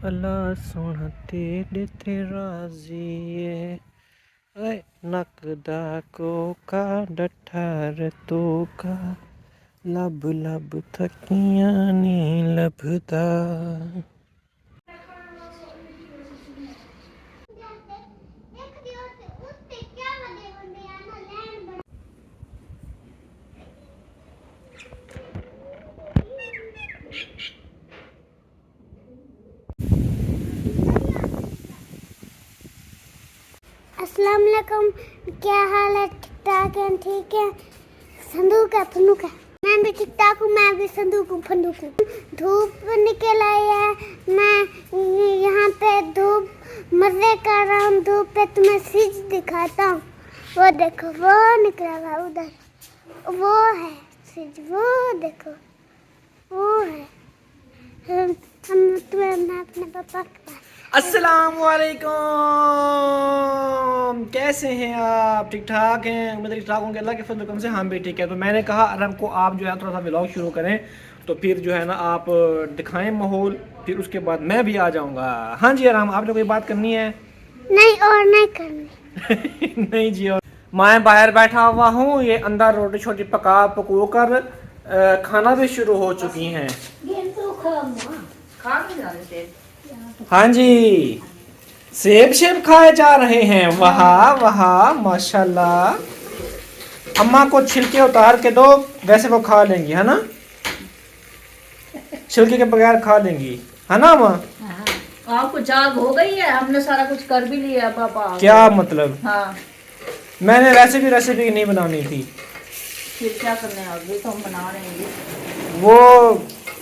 अल्लाह सोना तेरे ते राजी है ऐ नकदा कोका डठा रतो का लब लब थकियां नी लभदा। अस्सलाम वालेकुम। क्या हाल है? ठीक ठाक है? ठीक है। संदूक है फंदूक है। मैं भी ठीक ठाक हूँ। मैं भी संदूक हूँ फंदूक हूँ। धूप निकल आई है। मैं यहाँ पे धूप मजे कर रहा हूँ। धूप पे तुम्हें सिज दिखाता हूँ। वो देखो वो निकला हुआ उधर। वो है सिज। वो देखो वो है। हम तुम्हें मैं अपने पापा के पास। अस्सलाम वालेकुम, कैसे हैं आप? ठीक ठाक हैं? उम्मीद है ठीक ठाक होंगे। अल्लाह के फजल करम से हम भी ठीक है। तो मैंने कहा अरम को आप जो है थोड़ा सा व्लॉग शुरू करें, तो फिर जो है ना आप दिखाएं माहौल, फिर उसके बाद मैं भी आ जाऊंगा। हाँ जी अरम, आपने कोई बात करनी है? नहीं और नहीं करनी। नहीं जी। और मैं बाहर बैठा हुआ हूँ, ये अंदर रोटी छोटी पकू कर खाना भी शुरू हो चुकी हैं। हाँ जी, सेब शेब खाए जा रहे हैं। वाह वाह माशाल्लाह। अम्मा को छिलके उतार के दो, वैसे वो खा लेंगी है ना, छिलके के बगैर खा लेंगी है ना अम्मा? आपको जाग हो गई है, हमने सारा कुछ कर भी लिया पापा। क्या मतलब? हाँ, मैंने रेसिपी नहीं बनानी थी। फिर क्या करने आगे तो हम बना रहे हैं। वो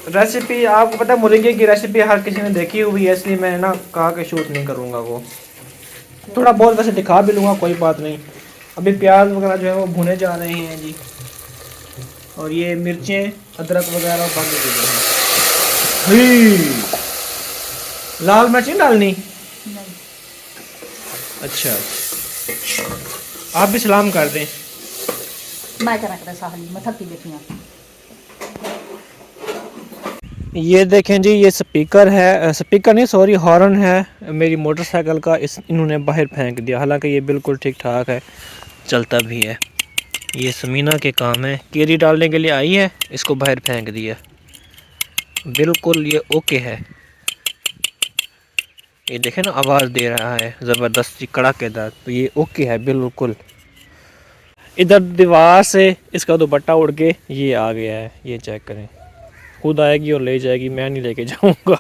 रेसिपी आपको पता है, मुर्गे की रेसिपी हर किसी ने देखी हुई है, इसलिए मैंने ना कहा कि शूट नहीं करूँगा। वो थोड़ा बहुत वैसे दिखा भी लूँगा, कोई बात नहीं। अभी प्याज वगैरह जो है वो भुने जा रहे हैं जी, और ये मिर्चें अदरक वगैरह बाकी चीज़ें हैं। लाल मिर्च नहीं डालनी? नहीं, अच्छा, आप भी सलाम कर दें। मैं क्या रखता साहली मैं थकी देखी। ये देखें जी, ये स्पीकर है, स्पीकर नहीं सॉरी हॉर्न है मेरी मोटरसाइकिल का। इन्होंने बाहर फेंक दिया, हालांकि ये बिल्कुल ठीक ठाक है, चलता भी है। ये समीना के काम है, केरी डालने के लिए आई है, इसको बाहर फेंक दिया। बिल्कुल ये ओके है। ये देखें ना, आवाज़ दे रहा है ज़बरदस्ती कड़ाकेदार, तो ये ओके है बिल्कुल। इधर दीवार से इसका दुपट्टा उड़ के ये आ गया है, ये चेक करें। खुद आएगी और ले जाएगी, मैं नहीं लेके जाऊंगा।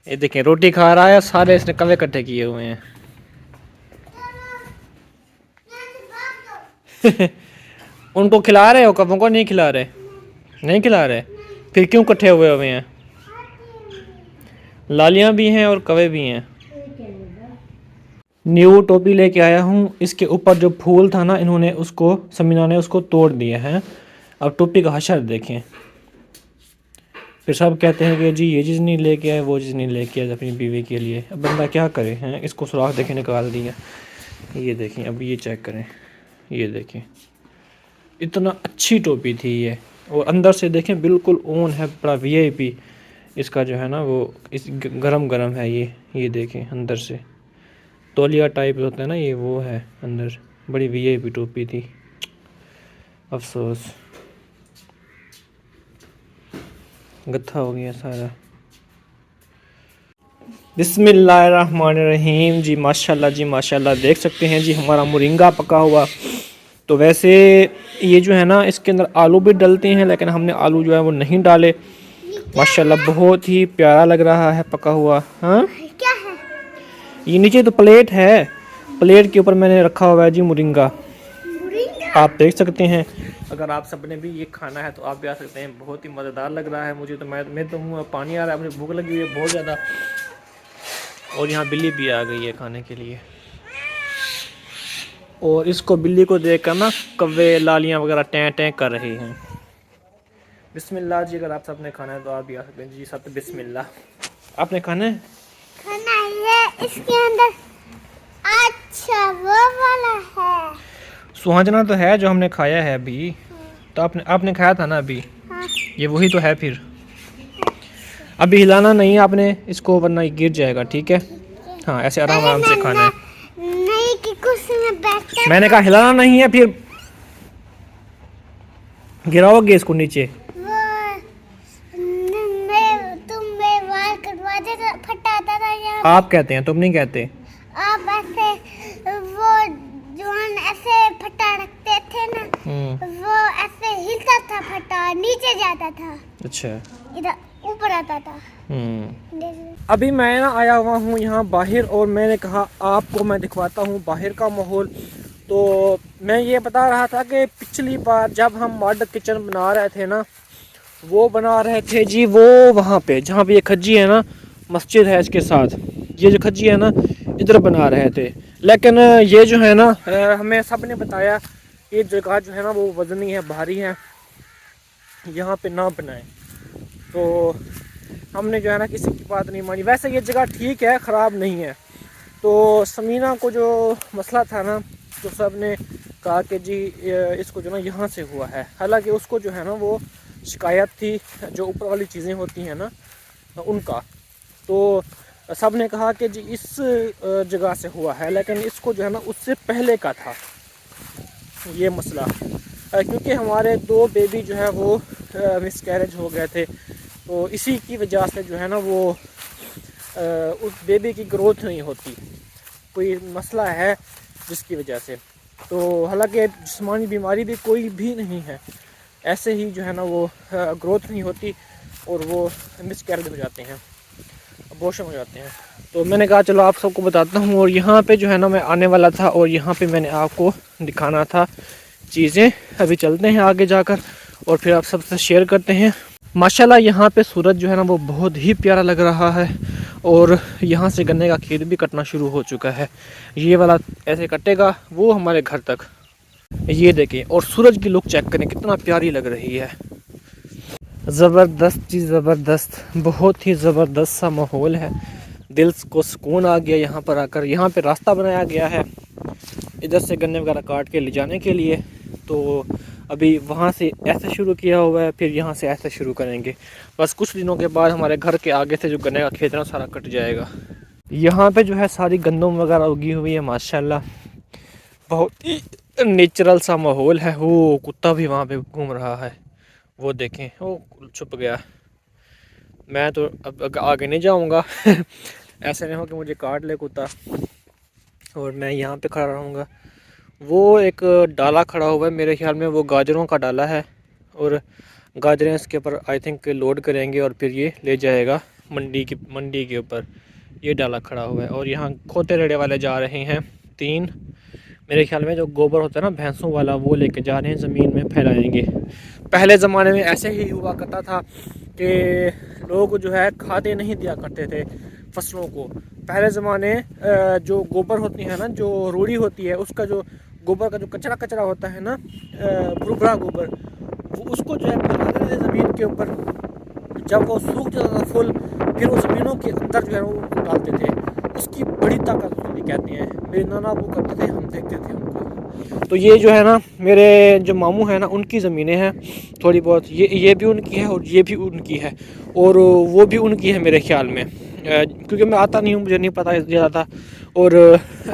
ये देखें रोटी खा रहा है, सारे इसने कवे इकट्ठे किए हुए हैं। उनको खिला रहे हो, कवों को नहीं खिला रहे? नहीं खिला रहे, फिर क्यों इकट्ठे हुए हैं? लालियाँ भी हैं और कवे भी हैं। न्यू टोपी लेके आया हूँ, इसके ऊपर जो फूल था ना, इन्होंने उसको समीना ने उसको तोड़ दिया है। अब टोपी का हशर देखें। फिर सब कहते हैं कि जी ये चीज़ नहीं लेके आए, वो चीज़ नहीं लेके आए अपनी बीवी के लिए। अब बंदा क्या करे हैं, इसको सुराख देखे निकाल दिया। ये देखें, अब ये चेक करें, ये देखें, इतना अच्छी टोपी थी ये, और अंदर से देखें बिल्कुल ओन है, बड़ा वीआईपी इसका जो है ना वो, इस गरम गरम है ये देखें अंदर से तौलिया टाइप होता है ना, ये वो है अंदर। बड़ी वीआईपी टोपी थी, अफसोस गत्था हो गया सारा। बिस्मिल्लाहिर्रहमानिर्रहीम जी, माशाल्लाह जी माशाल्लाह। देख सकते हैं जी हमारा मुरिंगा पका हुआ। तो वैसे ये जो है ना, इसके अंदर आलू भी डलते हैं, लेकिन हमने आलू जो है वो नहीं डाले। माशाल्लाह बहुत ही प्यारा लग रहा है पका हुआ। हाँ, क्या है? ये नीचे तो प्लेट है, प्लेट के ऊपर मैंने रखा हुआ है जी मुरिंगा, आप देख सकते हैं। अगर आप सबने भी ये खाना है तो आप भी आ सकते हैं, बहुत ही मज़ेदार लग रहा है मुझे तो। मैं तो मुँह में पानी आ रहा है, मुझे भूख लगी हुई है बहुत ज़्यादा। और यहाँ बिल्ली भी आ गई है खाने के लिए, और इसको बिल्ली को देख कर ना कव्वे लालियाँ वगैरह टैं टैं कर रहे हैं। बिस्मिल्लाह जी, अगर आप सबने खाना है तो आप भी आ सकते हैं जी। सब बिस्मिल्लाह। आपने खाना है? खाना ये इसके अंदर। अच्छा वो वाला है। सुहाजना तो है जो हमने खाया है अभी, तो आपने खाया था ना अभी, हाँ। ये वही तो है फिर। अभी हिलाना नहीं आपने इसको, वरना ये गिर जाएगा, ठीक है? हाँ, ऐसे आराम आराम से खाना है। नहीं कि कुर्सी में बैठते मैंने कहा हिलाना नहीं है, फिर गिराओगे इसको नीचे। वो तुम मेरे बाल कटवा देते, फटाता था यहाँ। आप कहते हैं, तुम नहीं कहते। आप ऐसे वो जवान ऐसे फटा रखते थे ना, वो ऐसे हिलता था, फटा नीचे जाता था, अच्छा। इधर ऊपर आता था। जैसे अभी मैं ना आया हुआ हूँ यहाँ बाहर, और मैंने कहा आपको मैं दिखवाता हूँ बाहर का माहौल। तो मैं ये बता रहा था कि पिछली बार जब हम मॉडल किचन बना रहे थे ना, वो बना रहे थे जी वो वहाँ पे जहाँ पे ये खज्जी है ना, मस्जिद है इसके साथ, ये जो खज्जी है ना इधर बना रहे थे। लेकिन ये जो है ना हमें सब ने बताया ये जगह जो है ना वो वज़नी है, भारी है, यहाँ पे ना बनाए। तो हमने जो है ना किसी की बात नहीं मानी। वैसे ये जगह ठीक है, ख़राब नहीं है। तो समीना को जो मसला था ना, तो सब ने कहा कि जी इसको जो ना यहाँ से हुआ है। हालांकि उसको जो है ना वो शिकायत थी जो ऊपर वाली चीज़ें होती हैं ना उनका, तो सब ने कहा कि जी इस जगह से हुआ है, लेकिन इसको जो है ना उससे पहले का था ये मसला, क्योंकि हमारे 2 बेबी जो है वो मिसकैरेज हो गए थे। तो इसी की वजह से जो है ना वो उस बेबी की ग्रोथ नहीं होती, कोई मसला है जिसकी वजह से। तो हालांकि जिस्मानी बीमारी भी कोई भी नहीं है, ऐसे ही जो है ना वो ग्रोथ नहीं होती और वो मिसकैरेज हो जाते हैं, अबॉर्शन हो जाते हैं। तो मैंने कहा चलो आप सबको बताता हूँ। और यहाँ पे जो है ना मैं आने वाला था और यहाँ पे मैंने आपको दिखाना था चीज़ें। अभी चलते हैं आगे जाकर और फिर आप सबसे शेयर करते हैं। माशाल्लाह यहाँ पे सूरज जो है ना वो बहुत ही प्यारा लग रहा है, और यहाँ से गन्ने का खेत भी कटना शुरू हो चुका है। ये वाला ऐसे कटेगा वो हमारे घर तक, ये देखें। और सूरज की लुक चेक करें कितना प्यारी लग रही है, ज़बरदस्त चीज़, ज़बरदस्त, बहुत ही ज़बरदस्त सा माहौल है। दिल को सुकून आ गया यहाँ पर आकर। यहाँ पे रास्ता बनाया गया है इधर से गन्ने वगैरह काट के ले जाने के लिए। तो अभी वहाँ से ऐसे शुरू किया हुआ है, फिर यहाँ से ऐसे शुरू करेंगे। बस कुछ दिनों के बाद हमारे घर के आगे से जो गन्ने का खेत है ना सारा कट जाएगा। यहाँ पे जो है सारी गंदम वगैरह उगी हुई है माशाल्लाह, बहुत ही नेचुरल सा माहौल है। वो कुत्ता भी वहाँ पे घूम रहा है, वो देखें, वो छुप गया। मैं तो अब आगे नहीं जाऊँगा ऐसे नहीं हो कि मुझे काट ले कुत्ता और मैं यहाँ पे खड़ा रहूँगा। वो एक डाला खड़ा हुआ है, मेरे ख्याल में वो गाजरों का डाला है, और गाजरें इसके ऊपर आई थिंक लोड करेंगे और फिर ये ले जाएगा मंडी के ऊपर। ये डाला खड़ा हुआ है। और यहाँ खोते रेड़े वाले जा रहे हैं 3, मेरे ख्याल में जो गोबर होता है ना भैंसों वाला, वो लेके जा रहे हैं, ज़मीन में फैलाएंगे। पहले ज़माने में ऐसे ही हुआ करता था कि लोग जो है खादे नहीं दिया करते थे फसलों को। पहले ज़माने जो गोबर होती है ना, जो रूढ़ी होती है, उसका जो गोबर का जो कचरा होता है ना, भुरभुरा गोबर, वो उसको जो है फैला देते थे ज़मीन के ऊपर। जब वो सूख जाता था फुल, फिर वो ज़मीनों के अंदर जो है वो डालते थे। उसकी बड़ी ताकत होती कहते हैं। मेरे नाना वो करते थे, हम देखते थे उनको। तो ये जो है ना मेरे जो मामू हैं ना उनकी ज़मीनें हैं थोड़ी बहुत, ये भी उनकी है और ये भी उनकी है और वो भी उनकी है मेरे ख्याल में, क्योंकि मैं आता नहीं हूँ, मुझे नहीं पता ज़्यादा। और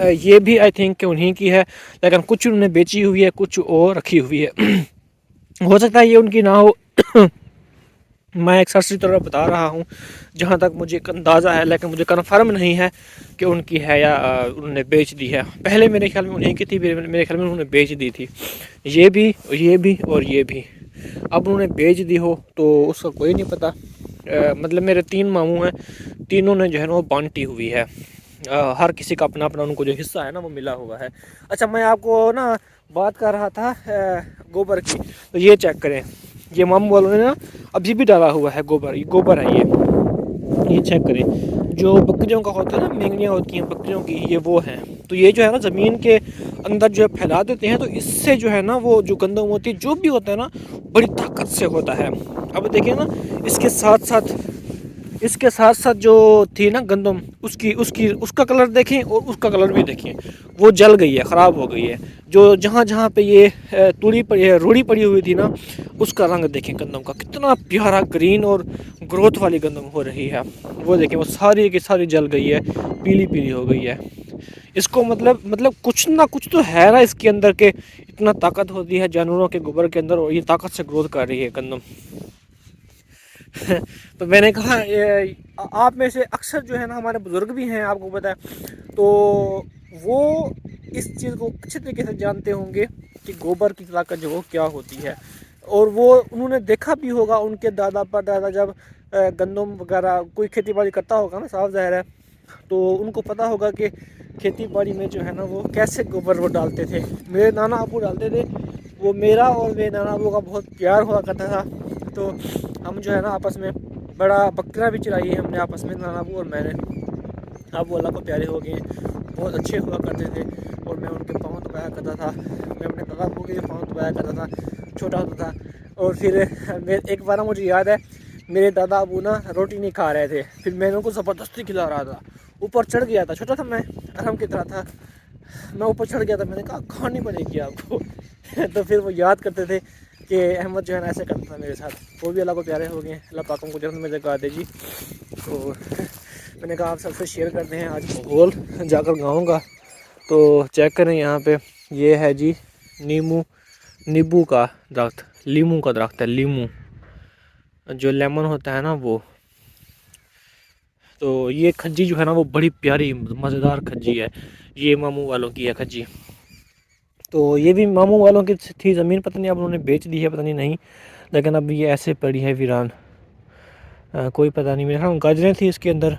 ये भी आई थिंक कि उन्हीं की है, लेकिन कुछ उन्होंने बेची हुई है, कुछ और रखी हुई है हो सकता है ये उनकी ना हो मैं एक सरसरी तरह बता रहा हूँ जहाँ तक मुझे एक अंदाज़ा है, लेकिन मुझे कन्फर्म नहीं है कि उनकी है या उन्होंने बेच दी है। पहले मेरे ख्याल में उन्हीं की थी, मेरे ख्याल में उन्होंने बेच दी थी। ये भी और ये भी अब उन्होंने बेच दी हो तो उसका कोई नहीं पता। मतलब मेरे 3 मामू हैं, तीनों ने जो है ना वो बांटी हुई है। हर किसी का अपना अपना उनको जो हिस्सा है ना वो मिला हुआ है। अच्छा, मैं आपको ना बात कर रहा था गोबर की, तो ये चेक करें, ये मामू वालों ने ना अभी भी डाला हुआ है गोबर। ये गोबर है, ये चेक करें। जो बकरियों का होता है ना, मेंगनियाँ होती हैं बकरियों की, ये वो हैं। तो ये जो है ना ज़मीन के अंदर जो है फैला देते हैं, तो इससे जो है ना वो जो गंदम होती है, जो भी होता है ना, बड़ी ताकत से होता है। अब देखिए ना, इसके साथ साथ इसके साथ साथ जो थी ना गंदम, उसका कलर देखें और उसका कलर भी देखें, वो जल गई है, ख़राब हो गई है। जो जहाँ जहाँ पे ये रूढ़ी पड़ी हुई थी ना, उसका रंग देखें गंदम का, कितना प्यारा ग्रीन और ग्रोथ वाली गंदम हो रही है। वो देखें, वो सारी की सारी जल गई है, पीली पीली हो गई है। इसको मतलब कुछ ना कुछ तो है ना इसके अंदर के, इतना ताकत होती है जानवरों के गोबर के अंदर, और ये ताकत से ग्रोथ कर रही है गंदम। तो मैंने कहा आप में से अक्सर जो है ना हमारे बुज़ुर्ग भी हैं, आपको पता है, तो वो इस चीज़ को अच्छे तरीके से जानते होंगे कि गोबर की ताकत जो वो क्या होती है। और वो उन्होंने देखा भी होगा, उनके दादा परदादा जब गंदम वगैरह कोई खेती बाड़ी करता होगा ना, साफ ज़ाहिर है, तो उनको पता होगा कि खेती बाड़ी में जो है ना वो कैसे गोबर वो डालते थे। मेरे नाना अबू डालते थे, वो मेरा और मेरे नाना अबू का बहुत प्यार हुआ करता था। तो हम जो है ना आपस में बड़ा बकरा भी चलाई है हमने आपस में, नाना अबू और मैंने। अब वो अल्लाह को प्यारे हो गए, बहुत अच्छे हुआ करते थे। और मैं उनके पाँव दबाया करता था, मैं अपने दादा अबू के पाँव दबाया करता था, छोटा होता था। और फिर एक बार मुझे याद है, मेरे दादा अबू ना रोटी नहीं खा रहे थे, फिर मैंने उनको ज़बरदस्ती खिला रहा था। ऊपर चढ़ गया था, छोटा था मैं, आराम की तरह था, मैं ऊपर चढ़ गया था, मैंने कहा खानी पड़ेगी आपको। तो फिर वो याद करते थे कि अहमद जो है ना ऐसे करता था मेरे साथ। वो भी अल्लाह को प्यारे हो गए, अल्लाह पाक उनको जन्नत में जगह दे जी। तो मैंने कहा आप सबसे शेयर करते हैं आज माहौल जाकर गाँव का। तो चेक करें यहाँ पे, ये है जी नींबू का दरख्त, लीमू का दरख्त है, लीमू जो लेमन होता है ना वो। तो ये खज्जी जो है ना वो बड़ी प्यारी मज़ेदार खज्जी है, ये मामू वालों की है खज्जी। तो ये भी मामू वालों की थी ज़मीन, पता नहीं अब उन्होंने बेच दी है, पता नहीं, लेकिन अब ये ऐसे पड़ी है वीरान। कोई पता नहीं, मेरे ख्याल गाजरें थी इसके अंदर,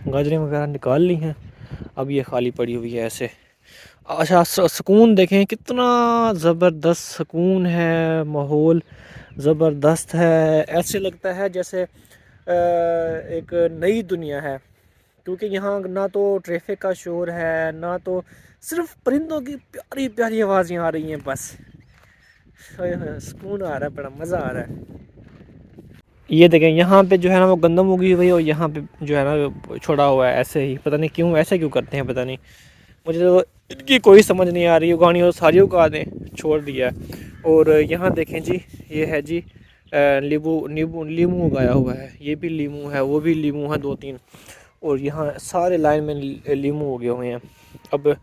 गाजरें वगैरह निकाल ली हैं, अब ये खाली पड़ी हुई है ऐसे। अच्छा सुकून देखें, कितना ज़बरदस्त सुकून है, माहौल ज़बरदस्त है, ऐसे लगता है जैसे एक नई दुनिया है। क्योंकि यहाँ ना तो ट्रैफिक का शोर है, ना तो सिर्फ परिंदों की प्यारी प्यारी आवाज़ें आ रही हैं बस। सुकून आ रहा है, बड़ा मज़ा आ रहा है। ये देखें यहाँ पे जो है ना वो गंदम उगी हुई है, और यहाँ पे जो है ना छोड़ा हुआ है ऐसे ही, पता नहीं क्यों ऐसे क्यों करते हैं, पता नहीं, मुझे तो इनकी कोई समझ नहीं आ रही। उगानी और सारी उगा दें, छोड़ दिया है। और यहाँ देखें जी, ये है जी लीमू उगाया हुआ है, ये भी लीमू है, वो भी लीमू है, 2-3, और यहाँ सारे लाइन में लीमू उगे हुए हैं। अब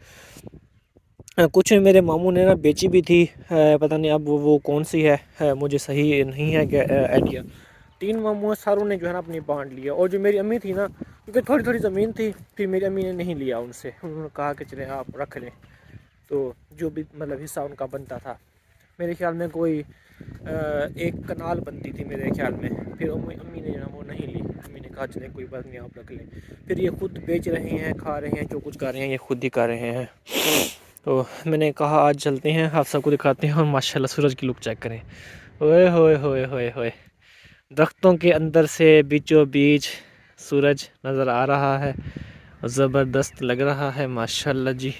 कुछ मेरे मामू ने ना बेची भी थी, पता नहीं अब वो कौन सी है, मुझे सही नहीं है आइडिया। 3 मामू सारों ने जो है ना अपनी बांट लिया। और जो मेरी अम्मी थी ना, क्योंकि थोड़ी थोड़ी ज़मीन थी, फिर मेरी अम्मी ने नहीं लिया उनसे, उन्होंने कहा कि चले आप रख लें। तो जो भी मतलब हिस्सा उनका बनता था, मेरे ख्याल में कोई 1 कनाल बनती थी मेरे ख्याल में, फिर अम्मी ने जो है वो नहीं ली। अम्मी ने कहा चले कोई बात नहीं आप रख लें। फिर ये खुद बेच रहे हैं, खा रहे हैं, जो कुछ कर रहे हैं ये खुद ही कर रहे हैं। तो मैंने कहा आज चलते हैं, आप सबको दिखाते हैं, और माशाल्लाह सूरज की लुक चेक करें, ओए होए होए होए होए, दरख्तों के अंदर से बीचों बीच सूरज नज़र आ रहा है, ज़बरदस्त लग रहा है माशाल्लाह जी,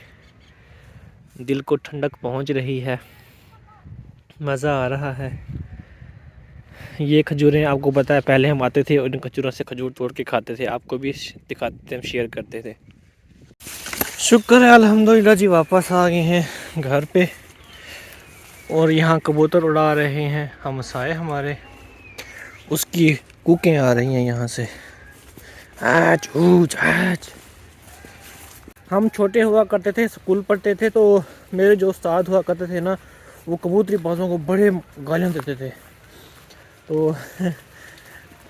दिल को ठंडक पहुंच रही है, मज़ा आ रहा है। ये खजूरें आपको पता है पहले हम आते थे और इन खजूरों से खजूर तोड़ के खाते थे, आपको भी दिखाते थे, हम शेयर करते थे। शुक्र है अल्हम्दुलिल्लाह जी, वापस आ गए हैं घर पे, और यहाँ कबूतर उड़ा रहे हैं हमसाए हमारे, उसकी कूकें आ रही हैं यहाँ से, आज ऊज आज। हम छोटे हुआ करते थे, स्कूल पढ़ते थे, तो मेरे जो उस्ताद हुआ करते थे ना, वो कबूतरी बाजों को बड़े गालियाँ देते थे।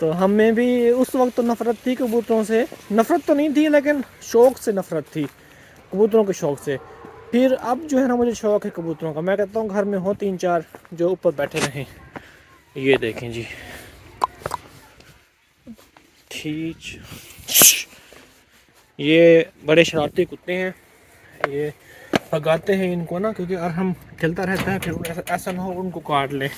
तो हमें भी उस वक्त तो नफ़रत थी कबूतरों से, नफ़रत तो नहीं थी लेकिन शौक़ से नफ़रत थी, कबूतरों के शौक़ से। फिर अब जो है ना मुझे शौक़ है कबूतरों का, मैं कहता हूँ घर में हो 3-4 जो ऊपर बैठे रहें। ये देखें जी, ठीक, ये बड़े शरारती कुत्ते हैं, ये भगाते हैं इनको ना, क्योंकि अगर हम खेलता रहता है फिर ऐसा ना हो उनको काट ले।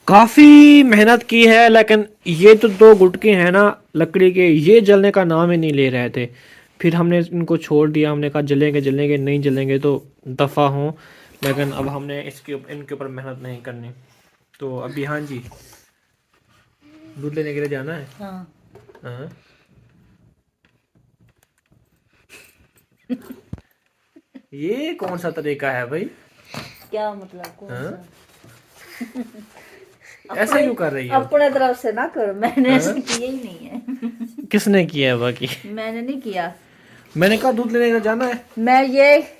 काफ़ी मेहनत की है, लेकिन ये तो 2 गुटके हैं ना लकड़ी के, ये जलने का नाम ही नहीं ले रहे थे। फिर हमने इनको छोड़ दिया, हमने कहा जलेंगे नहीं जलेंगे तो दफ़ा हों, लेकिन अब हमने इनके ऊपर मेहनत नहीं करनी। तो अभी हाँ जी, दूध लेने के लिए जाना है। हाँ। हाँ। ये कौन सा तरीका है भाई? क्या मतलब कौन हाँ? सा? ऐसा क्यों कर रही हो? अपने तरफ से ना करो, मैंने ऐसा हाँ? किया ही नहीं है। किसने किया है बाकी? मैंने नहीं किया। मैंने कहा दूध लेने का जाना है, मैं ये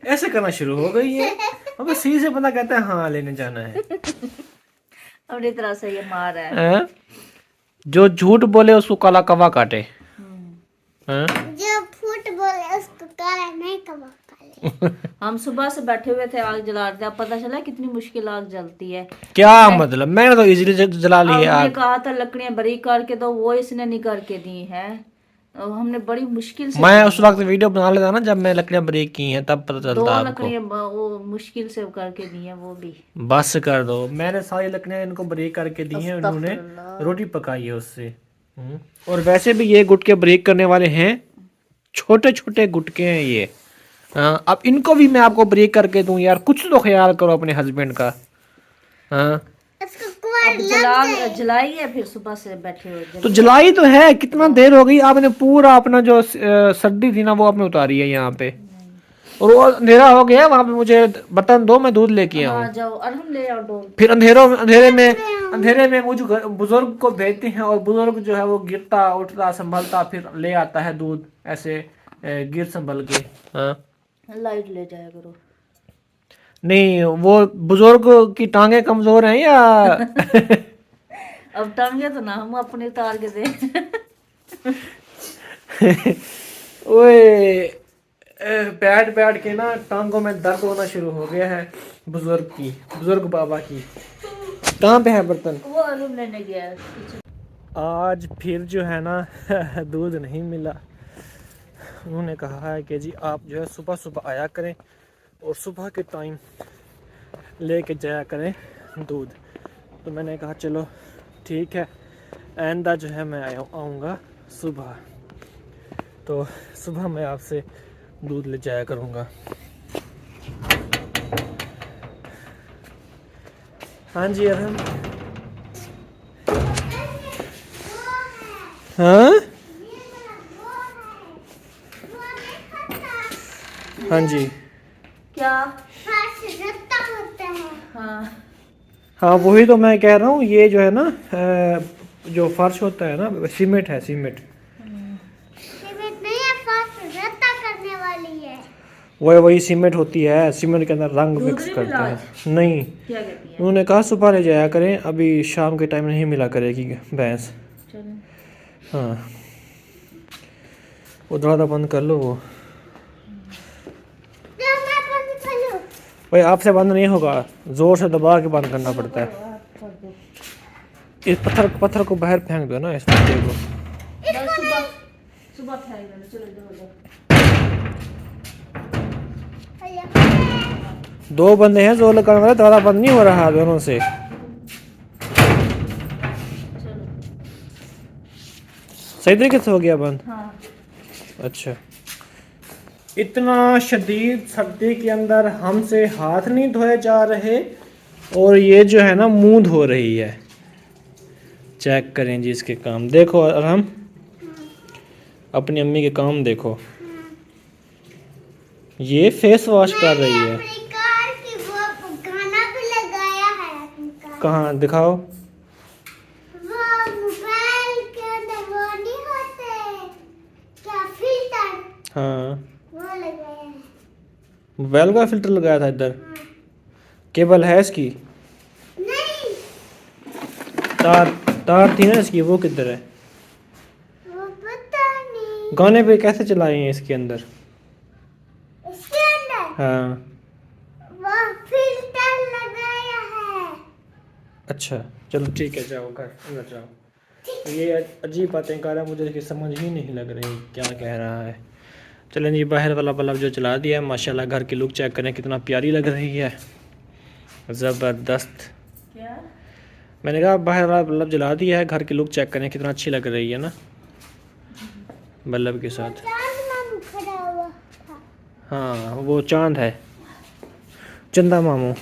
ऐसे करना शुरू हो गई है। अबे सी से बंदा कहता है हाँ लेने जाना है। अपनी तरफ से ये मार है। हाँ? जो झूठ बोले उसको काला कवा काटे। हाँ? जो फूट बोले उसको काला नहीं कमा पाले। हम सुबह से बैठे हुए थे, आग जला रहे थे। अब पता चला कितनी मुश्किल आग जलती है। क्या मतलब? मैंने तो इजीली जला ली है हमने आग। कहा था लकड़ियां बारीक करके दो, वो इसने नहीं करके दी है। और हमने बड़ी मुश्किल से मैं उस वक्त वीडियो बना लेता ना जब मैं लकड़ियां ब्रेक की हैं, तब पता दो चलता आपको। लकड़ियां वो मुश्किल से करके दी है, वो भी। बस कर दो, मैंने सारी लकड़ियां इनको ब्रेक करके दी हैं, उन्होंने अस्तगफुरुल्लाह। रोटी पकाई है उससे। और वैसे भी ये गुटके ब्रेक करने वाले हैं, छोटे छोटे गुटके हैं ये। अब इनको भी मैं आपको ब्रेक करके दूं यार, कुछ तो ख्याल करो अपने हस्बैंड का। हाँ? उसको कुआर अब जलाई है, फिर सुबह से बैठे हुए तो जलाई तो है, कितना देर हो गई। आपने पूरा अपना जो सर्दी थी ना वो आपने उतारी है यहाँ पे, और वो अंधेरा हो गया वहां पे। मुझे बर्तन दो, मैं दूध लेके आऊँ। हाँ जाओ, और हम ले आओ डोल। फिर अंधेरे में मुझ बुजुर्ग को भेजते हैं, और बुजुर्ग जो है वो गिरता उठता संभलता फिर ले आता है दूध, ऐसे गिर संभल के। हाँ? लाइट ले जाया करो। नहीं, वो बुजुर्ग की टांगे कमजोर हैं या अब टांगे तो ना हम अपने उतार के दे। ओए, बैठ बैठ के ना टांगों में दर्द होना शुरू हो गया है बुजुर्ग बाबा की। कहाँ पे है बर्तन? वो रूम लेने गया है। आज फिर जो है ना दूध नहीं मिला। उन्होंने कहा है कि जी आप जो है सुबह सुबह आया करें और सुबह के टाइम लेके जाया करें दूध। तो मैंने कहा चलो ठीक है, आइंदा जो है मैं आऊँगा सुबह, तो सुबह मैं आपसे दूध ले जाया करूँगा। हाँ जी अरहम। हाँ हाँ जी। क्या? फर्श रत्ता होता है। हाँ हाँ वही तो मैं कह रहा हूँ, ये जो है ना जो फर्श होता है ना सीमेंट है, सीमेंट। सीमेंट नहीं है, फर्श रत्ता करने वाली है। वही सीमेंट होती है, सीमेंट के अंदर रंग मिक्स दूसरी करते मिलाज? हैं। नहीं, क्या कहती है? उन्होंने कहा सुबह ले जाया करें, अभी शाम के टाइम नहीं मिला करेगी भैंस। चलो हाँ, वो दरवाज़ा बंद कर लो। वो तो मैं बंद कर लूं? भाई आपसे बंद नहीं होगा, ज़ोर से दबा के बंद करना पड़ता है। इस पत्थर को बाहर फेंक दो ना, इस पत्ते को। बस सुबह सुबह फेंक देना। चलो इधर हो जाओ। दो बंदे हैं जोर लगाने वाले, दरवाज़ा बंद नहीं हो रहा दोनों से। चलो सही तरीके से हो गया बंद? हाँ। अच्छा, इतना शदीद सर्दी के अंदर हमसे हाथ नहीं धोए जा रहे, और ये जो है ना मुंह धो रही है। चेक करें जी इसके काम, देखो। और हम अपनी अम्मी के काम देखो, ये फेस वॉश कर रही है। अपनी कार की वो गाना भी लगाया है अपनी कार। कहाँ दिखाओ? वो मोबाइल के अंदर वो नहीं होते क्या, फिल्टर, हाँ, वो लगाया है। मोबाइल का फिल्टर लगाया था इधर। केबल है इसकी? नहीं, तार थी ना इसकी, वो किधर है? वो पता नहीं। गाने पे कैसे चलाए हैं इसके अंदर? इसके अंदर हाँ, वो फिल्टर लगाया है। अच्छा चलो ठीक है, जाओ घर अंदर जाओ। ये अजीब बातें कर रहा है, मुझे इसकी समझ ही नहीं लग रही क्या कह रहा है। चलें जी, बाहर वाला बल्ब जो चला दिया है, माशाल्लाह घर की लुक चेक करें कितना प्यारी लग रही है, ज़बरदस्त। क्या? मैंने कहा बाहर वाला बल्ब जला दिया है, घर की लुक चेक करें कितना अच्छी लग रही है ना बल्ब के साथ। चांद मामू खड़ा हुआ था। हाँ वो चांद है, चंदा मामू।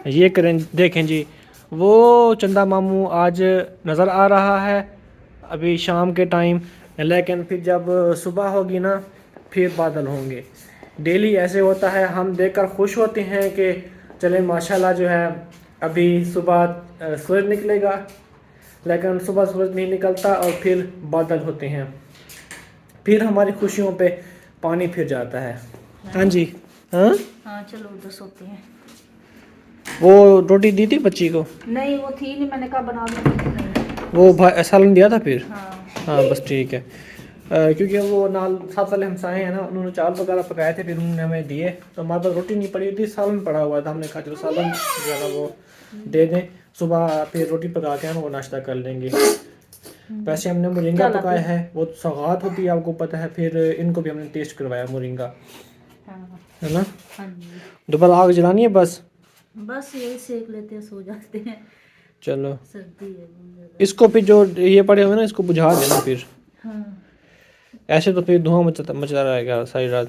ये करें, देखें जी, वो चंदा मामू आज नज़र आ रहा है अभी शाम के टाइम, लेकिन फिर जब सुबह होगी ना फिर बादल होंगे। डेली ऐसे होता है, हम देखकर खुश होते हैं कि चले माशाल्लाह जो है अभी सुबह सूरज निकलेगा, लेकिन सुबह सूरज नहीं निकलता और फिर बादल होते हैं, फिर हमारी खुशियों पे पानी फिर जाता है। हाँ जी। हाँ हाँ चलो उधर सोते हैं। वो रोटी दी थी बच्ची को? नहीं वो थी नहीं, मैंने कहा बना लो। नहीं। वो सालन दिया था फिर? हाँ हाँ बस ठीक है। क्योंकि वो नाल साथ वाले हमसाए हैं ना, उन्होंने चावल वगैरह पकाए थे, फिर उन्होंने हमें दिए, तो हमारे पास रोटी नहीं पड़ी थी, सालन पड़ा हुआ था। हमने कहा चलो सालन जो है ना वो दे दें, सुबह फिर रोटी पका के हम वो नाश्ता कर लेंगे। वैसे हमने मोरिंगा पकाया है, वो सौगात होती है आपको पता है, फिर इनको भी हमने टेस्ट करवाया मोरिंगा, हाँ है ना। हाँ जी। दोबारा आग जलानी है बस यही सेक लेते हैं, सो जाते हैं, चलो। सर्दी है बहुत ज़्यादा। इसको फिर जो ये पड़े हुए ना इसको बुझा देना फिर, हाँ ऐसे तो फिर धुआं मचता रहेगा सारी रात।